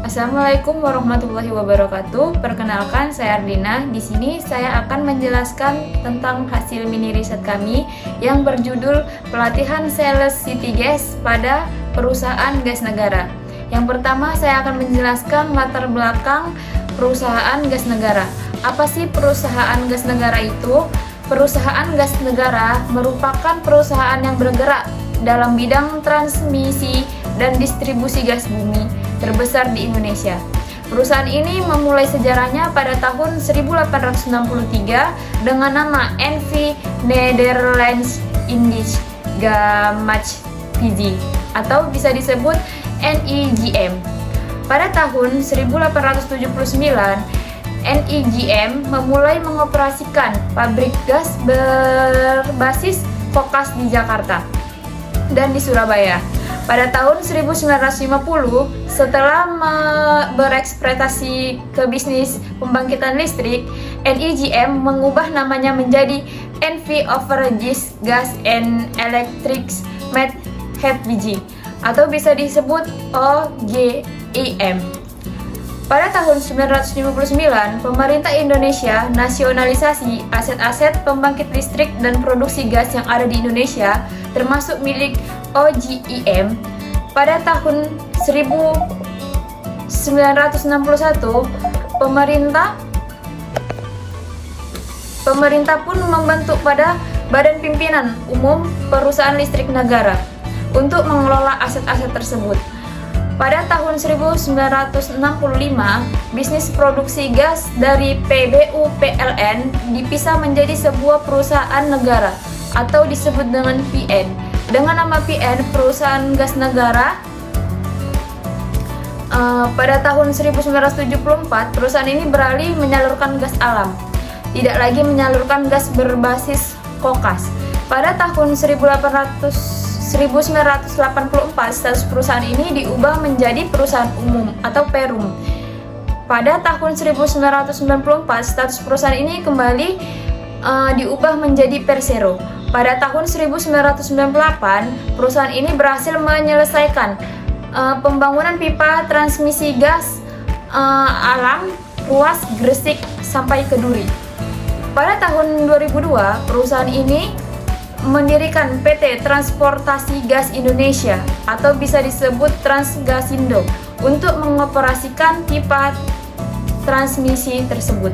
Assalamualaikum warahmatullahi wabarakatuh. Perkenalkan, saya Ardina. Di sini saya akan menjelaskan tentang hasil mini riset kami yang berjudul Pelatihan Sales City Gas pada Perusahaan Gas Negara. Yang pertama, saya akan menjelaskan latar belakang perusahaan gas negara. Apa sih perusahaan gas negara itu? Perusahaan gas negara merupakan perusahaan yang bergerak dalam bidang transmisi dan distribusi gas bumi terbesar di Indonesia. Perusahaan ini memulai sejarahnya pada tahun 1863 dengan nama NV Nederlands Indisch Gamach PG atau bisa disebut NIGM. Pada tahun 1879, NIGM memulai mengoperasikan pabrik gas berbasis kokas di Jakarta dan di Surabaya. Pada tahun 1950, setelah bereksploitasi ke bisnis pembangkitan listrik, NIGM mengubah namanya menjadi NV Overseas Gas and Electric Medhbg atau bisa disebut OGIM. Pada tahun 1959, pemerintah Indonesia nasionalisasi aset-aset pembangkit listrik dan produksi gas yang ada di Indonesia, termasuk milik OGIM. Pada tahun 1961, pemerintah pun membentuk pada Badan Pimpinan Umum Perusahaan Listrik Negara untuk mengelola aset-aset tersebut. Pada tahun 1965, bisnis produksi gas dari PBU PLN dipisah menjadi sebuah perusahaan negara atau disebut dengan PN. Dengan nama PN, Perusahaan Gas Negara, pada tahun 1974, perusahaan ini beralih menyalurkan gas alam, tidak lagi menyalurkan gas berbasis kokas. Pada tahun 1984, status perusahaan ini diubah menjadi perusahaan umum atau Perum. Pada tahun 1994, status perusahaan ini kembali diubah menjadi Persero. Pada tahun 1998, perusahaan ini berhasil menyelesaikan pembangunan pipa transmisi gas alam ruas Gresik sampai ke Duri. Pada tahun 2002, perusahaan ini mendirikan PT Transportasi Gas Indonesia atau bisa disebut Transgasindo untuk mengoperasikan pipa transmisi tersebut.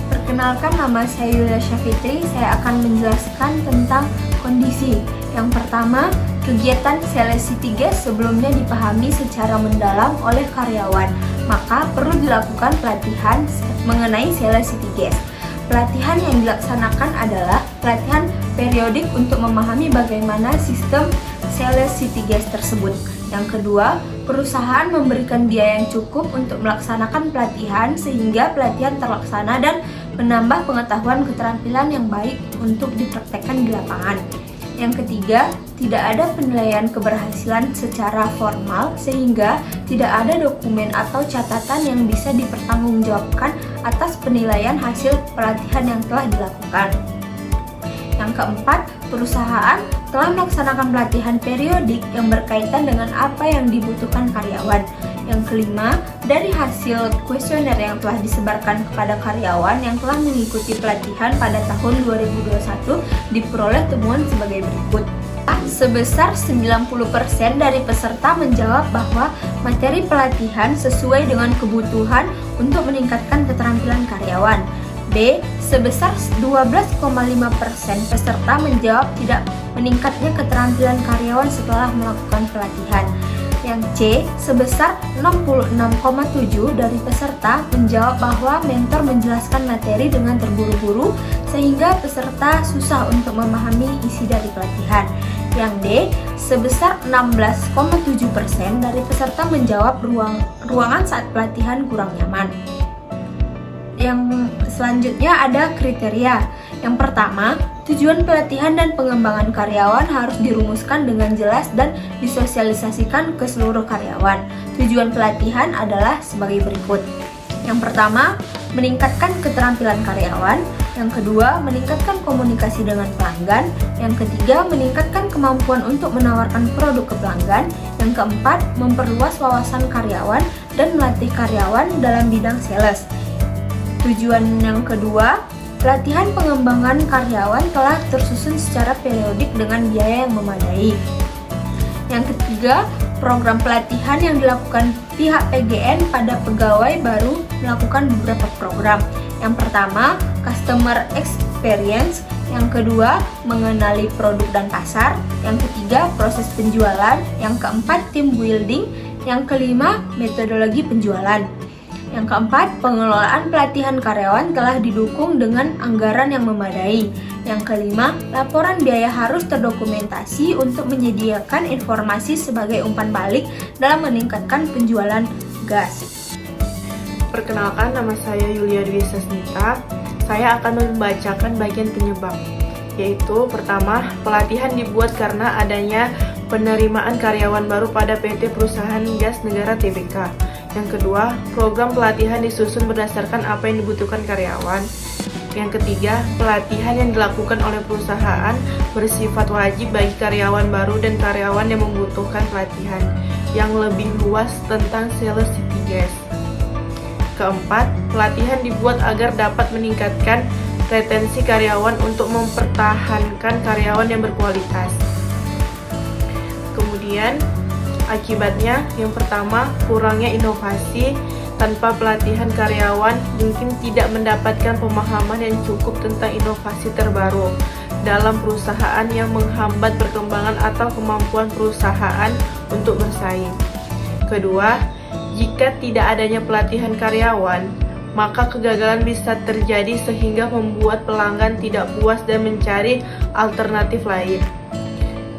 Perkenalkan, nama saya Yulia Syafitri. Saya akan menjelaskan tentang kondisi. Yang pertama, kegiatan Sales City Gas sebelumnya dipahami secara mendalam oleh karyawan, maka perlu dilakukan pelatihan mengenai Sales City Gas. Pelatihan yang dilaksanakan adalah pelatihan periodik untuk memahami bagaimana sistem Sales City Gas tersebut. Yang kedua, perusahaan memberikan biaya yang cukup untuk melaksanakan pelatihan sehingga pelatihan terlaksana dan menambah pengetahuan keterampilan yang baik untuk dipraktekkan di lapangan. Yang ketiga, tidak ada penilaian keberhasilan secara formal sehingga tidak ada dokumen atau catatan yang bisa dipertanggungjawabkan atas penilaian hasil pelatihan yang telah dilakukan. Yang keempat, perusahaan telah melaksanakan pelatihan periodik yang berkaitan dengan apa yang dibutuhkan karyawan. Yang kelima, dari hasil kuesioner yang telah disebarkan kepada karyawan yang telah mengikuti pelatihan pada tahun 2021 diperoleh temuan sebagai berikut. Sebesar 90% dari peserta menjawab bahwa materi pelatihan sesuai dengan kebutuhan untuk meningkatkan keterampilan karyawan. B. Sebesar 12,5% peserta menjawab tidak meningkatnya keterampilan karyawan setelah melakukan pelatihan. Yang C. Sebesar 66,7% dari peserta menjawab bahwa mentor menjelaskan materi dengan terburu-buru sehingga peserta susah untuk memahami isi dari pelatihan. Yang D. Sebesar 16,7% dari peserta menjawab ruangan saat pelatihan kurang nyaman. Yang selanjutnya ada kriteria. Yang pertama, tujuan pelatihan dan pengembangan karyawan harus dirumuskan dengan jelas dan disosialisasikan ke seluruh karyawan. Tujuan pelatihan adalah sebagai berikut. Yang pertama, meningkatkan keterampilan karyawan. Yang kedua, meningkatkan komunikasi dengan pelanggan. Yang ketiga, meningkatkan kemampuan untuk menawarkan produk ke pelanggan. Yang keempat, memperluas wawasan karyawan. dan melatih karyawan dalam bidang sales. Tujuan yang kedua, pelatihan pengembangan karyawan telah tersusun secara periodik dengan biaya yang memadai. Yang ketiga, program pelatihan yang dilakukan pihak PGN pada pegawai baru melakukan beberapa program. Yang pertama, customer experience. Yang kedua, mengenali produk dan pasar. Yang ketiga, proses penjualan. Yang keempat, team building. Yang kelima, metodologi penjualan. Yang keempat, pengelolaan pelatihan karyawan telah didukung dengan anggaran yang memadai. Yang kelima, laporan biaya harus terdokumentasi untuk menyediakan informasi sebagai umpan balik dalam meningkatkan penjualan gas. Perkenalkan, nama saya Yulia Dwi Sasnita. Saya akan membacakan bagian penyebab, yaitu pertama, pelatihan dibuat karena adanya penerimaan karyawan baru pada PT Perusahaan Gas Negara Tbk. Yang kedua, program pelatihan disusun berdasarkan apa yang dibutuhkan karyawan. Yang ketiga, pelatihan yang dilakukan oleh perusahaan bersifat wajib bagi karyawan baru dan karyawan yang membutuhkan pelatihan yang lebih luas tentang sales city gas. Keempat, pelatihan dibuat agar dapat meningkatkan retensi karyawan untuk mempertahankan karyawan yang berkualitas. Kemudian, akibatnya, yang pertama, kurangnya inovasi. Tanpa pelatihan karyawan mungkin tidak mendapatkan pemahaman yang cukup tentang inovasi terbaru dalam perusahaan yang menghambat perkembangan atau kemampuan perusahaan untuk bersaing. Kedua, jika tidak adanya pelatihan karyawan, maka kegagalan bisa terjadi sehingga membuat pelanggan tidak puas dan mencari alternatif lain.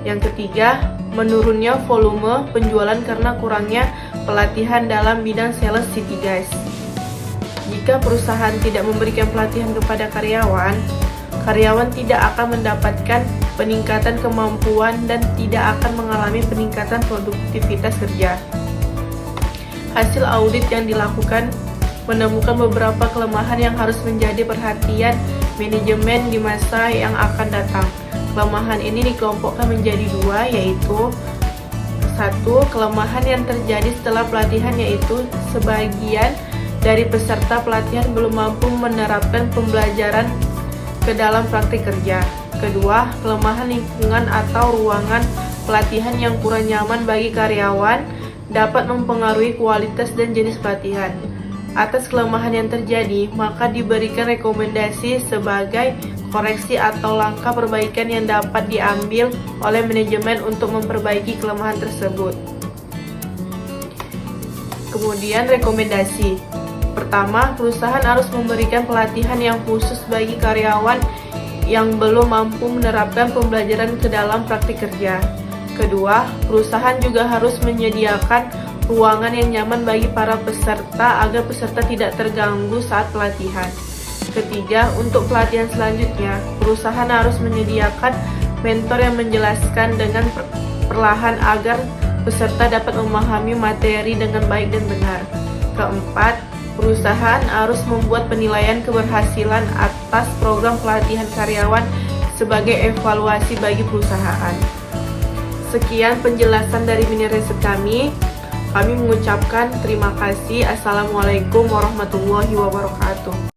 Yang ketiga, menurunnya volume penjualan karena kurangnya pelatihan dalam bidang sales city gas. Jika perusahaan tidak memberikan pelatihan kepada karyawan, karyawan tidak akan mendapatkan peningkatan kemampuan dan tidak akan mengalami peningkatan produktivitas kerja. Hasil audit yang dilakukan menemukan beberapa kelemahan yang harus menjadi perhatian manajemen di masa yang akan datang. Kelemahan ini dikelompokkan menjadi dua, yaitu satu, kelemahan yang terjadi setelah pelatihan, yaitu sebagian dari peserta pelatihan belum mampu menerapkan pembelajaran ke dalam praktik kerja. Kedua, kelemahan lingkungan atau ruangan pelatihan yang kurang nyaman bagi karyawan dapat mempengaruhi kualitas dan jenis pelatihan. Atas kelemahan yang terjadi, maka diberikan rekomendasi sebagai koreksi atau langkah perbaikan yang dapat diambil oleh manajemen untuk memperbaiki kelemahan tersebut. Kemudian rekomendasi. Pertama, perusahaan harus memberikan pelatihan yang khusus bagi karyawan yang belum mampu menerapkan pembelajaran ke dalam praktik kerja. Kedua, perusahaan juga harus menyediakan ruangan yang nyaman bagi para peserta agar peserta tidak terganggu saat pelatihan. Ketiga, untuk pelatihan selanjutnya, perusahaan harus menyediakan mentor yang menjelaskan dengan perlahan agar peserta dapat memahami materi dengan baik dan benar. Keempat, perusahaan harus membuat penilaian keberhasilan atas program pelatihan karyawan sebagai evaluasi bagi perusahaan. Sekian penjelasan dari mini riset kami. Kami mengucapkan terima kasih. Assalamualaikum warahmatullahi wabarakatuh.